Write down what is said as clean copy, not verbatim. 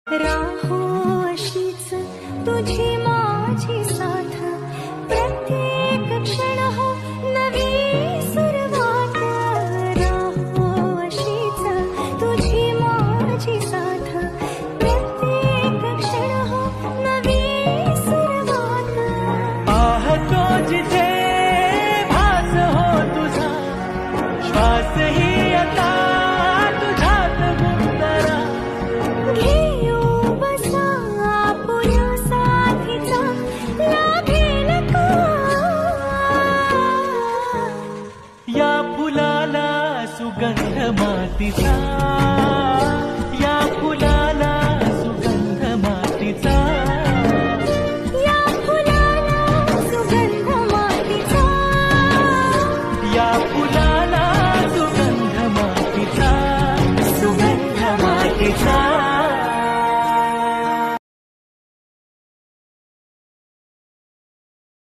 राहो अशीच तुझी माझी साथ, प्रत्येक क्षण हो नवी सुरुवात. राहो अशीच तुझी माझी साथ, प्रत्येक क्षण हो नवी सुरुवात. पाहतो जिथे भास हो तुझा, श्वास ही आता तुझ्यात गुंतरा. घेऊ बसा आपुल्या साथीचा, लाभेल का या फुलाला सुगंध मातीचा.